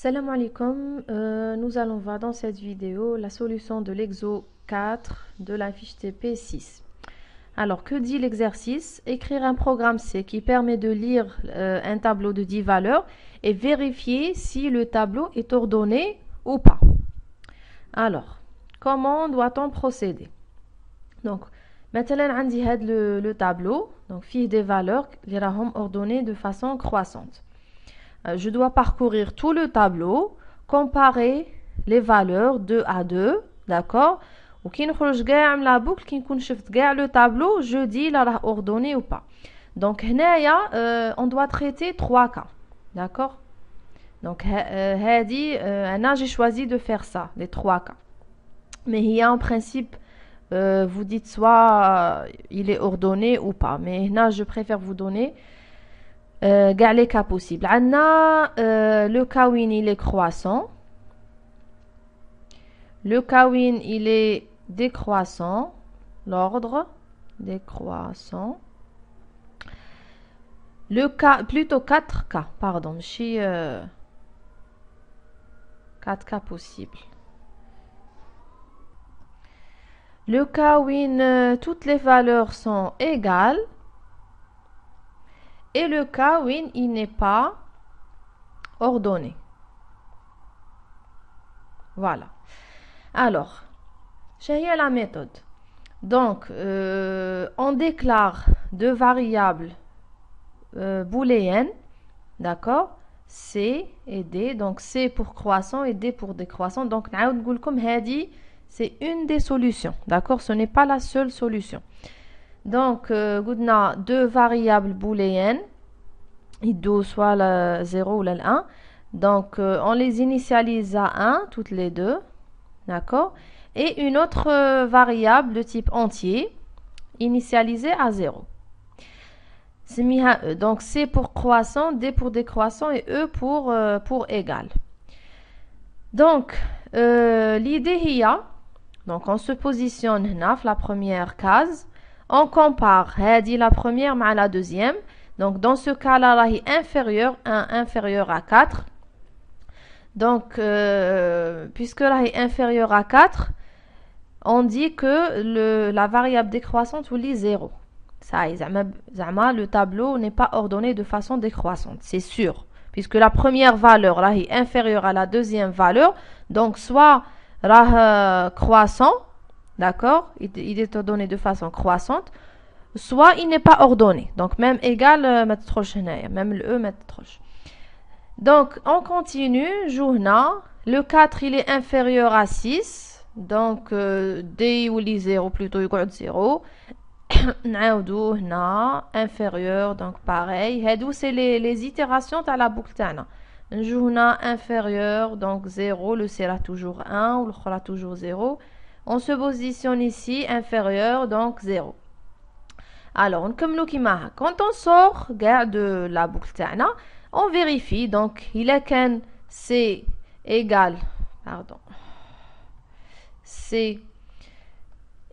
Salam alaikum, nous allons voir dans cette vidéo la solution de l'exo 4 de la fiche TP6. Alors, que dit l'exercice? Écrire un programme C qui permet de lire un tableau de 10 valeurs et vérifier si le tableau est ordonné ou pas. Alors, comment doit-on procéder? Donc, maintenant, on a le tableau, donc fiche des valeurs qui sont ordonnées de façon croissante. Je dois parcourir tout le tableau, comparer les valeurs 2 à 2, d'accord? Ou qui نخرج كاع من la boucle qui نكون شفت كاع le tableau, je dis là ordonné ou pas. Donc هنايا on doit traiter 3 cas, d'accord? Donc j'ai choisi de faire ça, les 3 cas. Mais il y a en principe vous dites soit il est ordonné ou pas, mais là je préfère vous donner les cas possibles. Le cas où il est croissant. Le cas où il est décroissant. L'ordre décroissant. Le cas, plutôt 4 cas, pardon. 4 cas possibles. Le cas où toutes les valeurs sont égales. Et le cas où il n'est pas ordonné. Voilà. Alors, quelle est la méthode? Donc, on déclare deux variables booléennes, d'accord? C et D. Donc, C pour croissant et D pour décroissant. Donc, c'est une des solutions, d'accord? Ce n'est pas la seule solution. Donc, on a deux variables booléennes, soit le 0 ou le 1. Donc, on les initialise à 1, toutes les deux, d'accord? Et une autre variable de type entier, initialisée à 0. C'est mis à E. Donc, C pour croissant, D pour décroissant et E pour égal. Donc, l'idée est, donc on se positionne dans la première case. On compare la première à la deuxième. Donc, dans ce cas-là, il est inférieur à 4. Donc, puisque là est inférieur à 4, on dit que la variable décroissante est 0. Ça y est, le tableau n'est pas ordonné de façon décroissante, c'est sûr. Puisque la première valeur là, est inférieure à la deuxième valeur. Donc, soit croissant, d'accord, il est ordonné de façon croissante, soit il n'est pas ordonné. Donc, même égal, même le E, donc, on continue. Le 4, il est inférieur à 6. Donc, D ou 0, plutôt, il est 0. Inférieur, donc pareil. C'est les itérations à la boucle. Inférieur, donc 0. Le C là toujours 1 ou le K là toujours 0. On se positionne ici, inférieur, donc 0. Alors, quand on sort de la boucle, on vérifie. Donc, il est qu'un C égal, C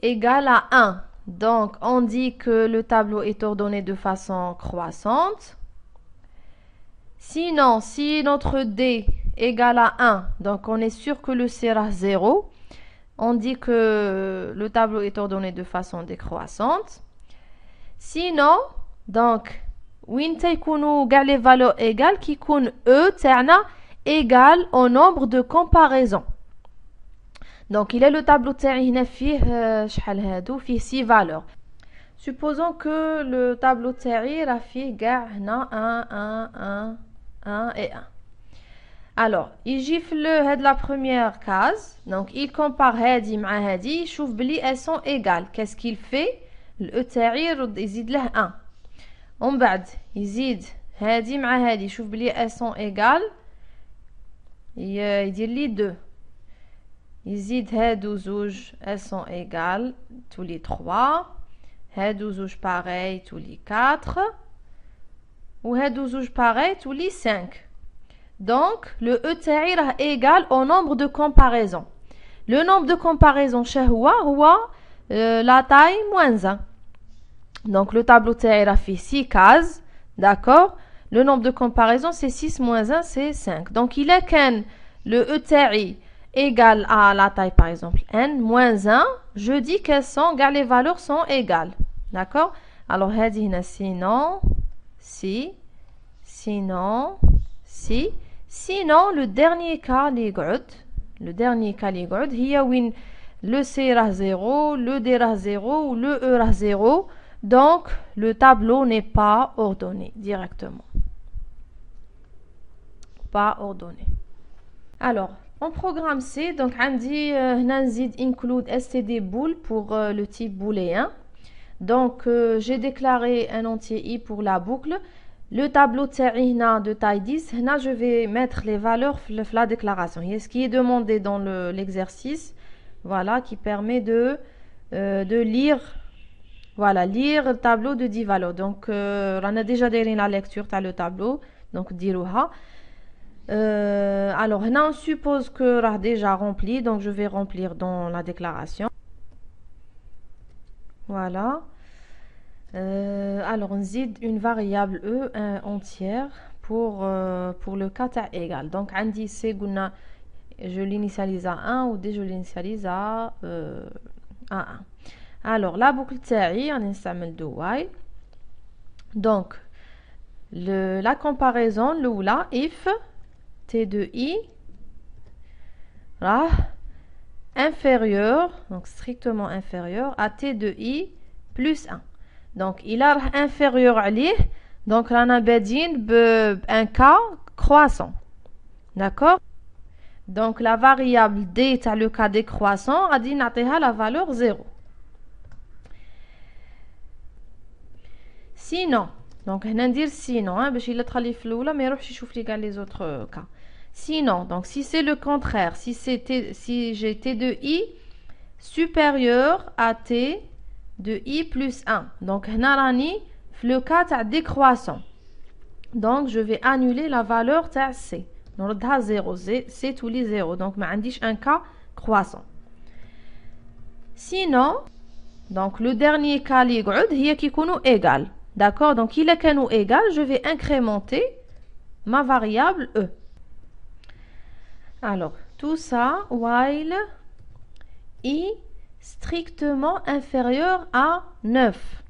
égal à 1. Donc, on dit que le tableau est ordonné de façon croissante. Sinon, si notre D égale à 1, donc on est sûr que le C sera 0. On dit que le tableau est ordonné de façon décroissante. Sinon, donc, les valeurs égales qui sont E égale au nombre de comparaisons. Donc, il est le tableau fait 6 valeurs. Supposons que le tableau a fait 1 et 1. Alors, il gifle la première case. Donc, il compare hadi ma hadi. Il trouve elles sont égales. Qu'est-ce qu'il fait? Le تاعي يزيد له 1. ومن بعد يزيد هادي مع هادي يشوف بلي elles sont égales. يدير لي 2. يزيد هادو زوج elles sont égales tous les 3. هادو زوج pareil tous les 4. وهادو زوج pareil tous les 5. Donc le E تاعي راه égal au nombre de comparaisons. Le nombre de comparaisons هو la taille moins 1. Donc, le tableau a fait 6 cases. D'accord? le nombre de comparaison, c'est 6 moins 1, c'est 5. Donc, il est qu'un, le E ta'i égal à la taille, par exemple, n, moins 1, je dis qu'elles sont, les valeurs sont égales. D'accord? Alors, sinon, si, sinon, si, sinon, le dernier cas, il y a où le C rah 0, le D rah 0 ou le E rah 0. Donc, le tableau n'est pas ordonné directement. Pas ordonné. Alors, en programme C, donc, on dit include std bool pour le type booléen. Donc, j'ai déclaré un entier i pour la boucle. Le tableau de taille 10, je vais mettre les valeurs de la déclaration. Il y a ce qui est demandé dans l'exercice, voilà, qui permet de lire, voilà, lire le tableau de 10 valeurs. Donc, on a déjà donné la lecture dans le tableau, donc dirouha. Alors, on suppose que on a déjà rempli, donc je vais remplir dans la déclaration. Voilà. Alors, on zide une variable e entière pour le cas égal. Donc, on dit c'est je l'initialise à 1 ou dès je l'initialise à 1. Alors, la boucle ta'i, on installe de while. Donc, la comparaison, l'oula, if t de i là, inférieur, donc strictement inférieur à t de i plus 1. Donc, il est inférieur à lui. Donc, on a un cas croissant. D'accord? Donc, la variable d est le cas décroissant. A dit la valeur 0. Sinon, donc, on va dire sinon. Parce qu'il a mais il les autres cas. Sinon, donc, si c'est le contraire, si j'ai t de i supérieur à t de i plus 1. Donc, le cas décroissant. Donc, je vais annuler la valeur de c. Donc, 0, c'est tous les 0. Donc, je n'ai un cas croissant. Sinon, donc, le dernier cas, il y a qui est égal. D'accord? Donc, il est égal, je vais incrémenter ma variable e. Alors, tout ça, while i strictement inférieur à 9.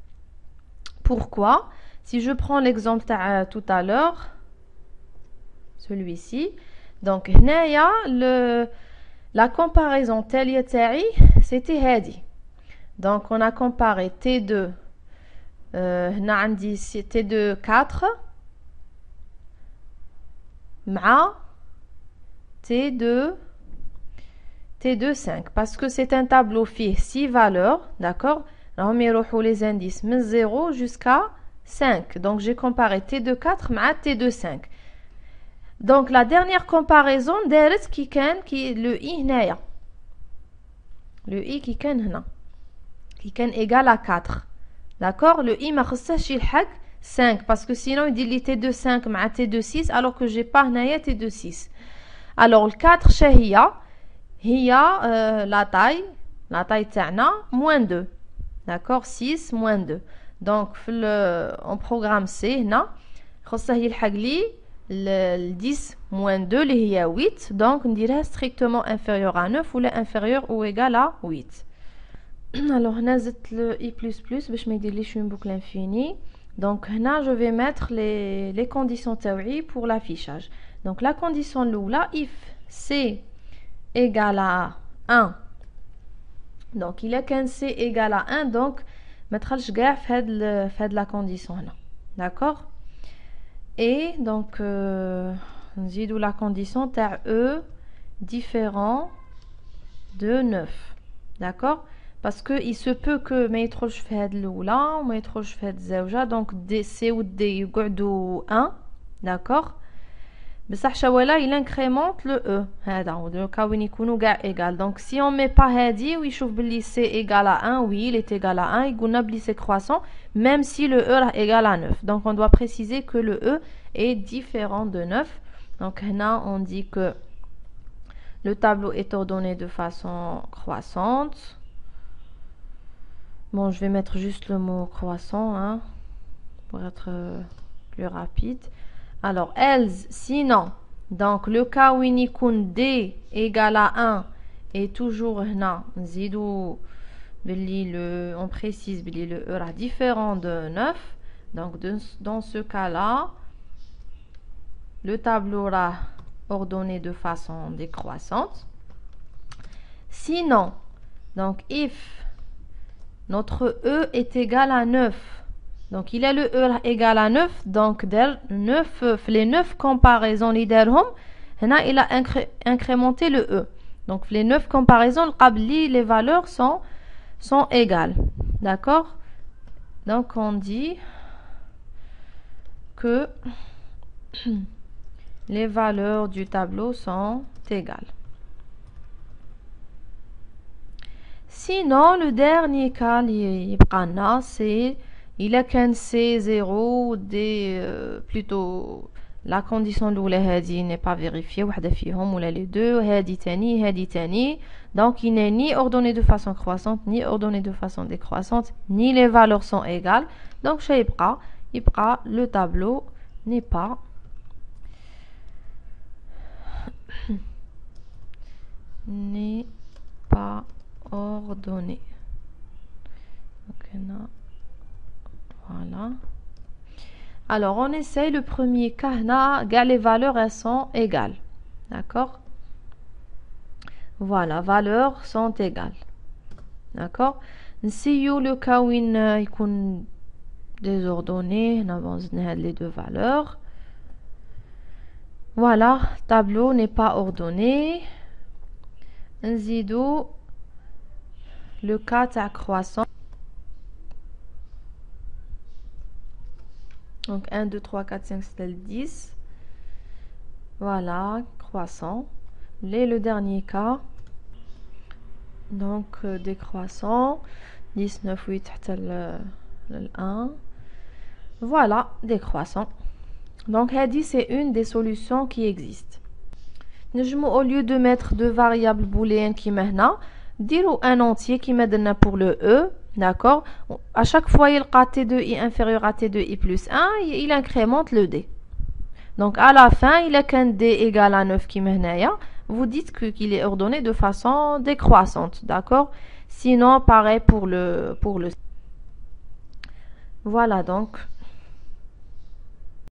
Pourquoi? Si je prends l'exemple tout à l'heure, celui-ci, donc la comparaison telle c'était hadi. Donc on a comparé T2 T2 4 مع T2 5 parce que c'est un tableau fait 6 valeurs, d'accord? Les indices de 0 jusqu'à 5. Donc j'ai comparé T2 4 مع T2 5. Donc la dernière comparaison دارت qui le i هنايا. Le i qui est égal à 4. D'accord? Le i ما خصهاش يلحق 5 parce que sinon il dit li T2 5 مع T2 6 alors que j'ai pas هنايا T2 6. Alors le 4 شهية هي la taille تاعنا moins 2. D'accord? 6 moins 2. Donc en programme C هنا خصه يلحق لي le 10 moins 2 اللي هي 8. Donc نديرها strictement inférieur à 9 ou inférieur ou égal à 8. Alors نزلت le i++ باش ما يديرليش une boucle infinie. Donc هنا je vais mettre les conditions تاوعي pour l'affichage. Donc la condition الاولى if c égale à 1. Donc il est qu'un c égale à 1 donc ما تخلش كاع في هاد la condition هنا. D'accord? Et donc نزيدو la condition تاع e différent de 9. D'accord? Parce que il se peut que ما يدخلش في هاد الاولى وما يدخلش في هاد الزوجه. Donc c ou d يقعدوا 1. D'accord? بصح شوالا il incrémente le e هذا le cas وين يكونوا كاع égal. Donc si on met pas هادي ويشوف باللي c égal à 1, oui il est égal à 1, يقولنا بلي c'est croissant même si le e est égal à 9. Donc on doit préciser que le e est différent de 9. Donc là on dit que le tableau est ordonné de façon croissante. Bon, je vais mettre juste le mot croissant pour être plus rapide. Alors, else, sinon, donc le cas où il يكون d égale à 1 et toujours هنا نزيدو بلي on précise بلي le e est différent de 9. Donc, dans ce cas-là, le tableau est ordonné de façon décroissante. Sinon, donc if notre e est égal à 9, donc il a le e égal à 9, donc les 9 comparaisons il a incrémenté le e. Donc les 9 comparaisons, les valeurs sont égales. D'accord? Donc on dit que les valeurs du tableau sont égales. Sinon, le dernier cas, c'est il a qu'un C0 plutôt la condition de n'est pas vérifiée ou les deux donc il n'est ni ordonné de façon croissante ni ordonné de façon décroissante ni les valeurs sont égales, donc chez Ibra le tableau n'est pas ordonné. Donc, voilà. Alors, on essaye le premier cas. Les valeurs, elles sont égales. D'accord? Voilà, valeurs sont égales. D'accord? Si le cas où il est désordonné, on avance les deux valeurs. Voilà, tableau n'est pas ordonné. Nzidou le cas croissant. Donc 1, 2, 3, 4, 5, 6, 10. Voilà, croissant. Le dernier cas. Donc décroissant. 10, 9, 8, le 1. Voilà, décroissant. Donc, c'est une des solutions qui existent. Au lieu de mettre deux variables booléennes qui maintenant, dire un entier qui met pour le e. D'accord? À chaque fois, il a T2i inférieur à T2i plus 1, il incrémente le D. Donc, à la fin, il a qu'un D égal à 9 qui maintenant, vous dites qu'il est ordonné de façon décroissante. D'accord? Sinon, pareil pour le. Voilà donc.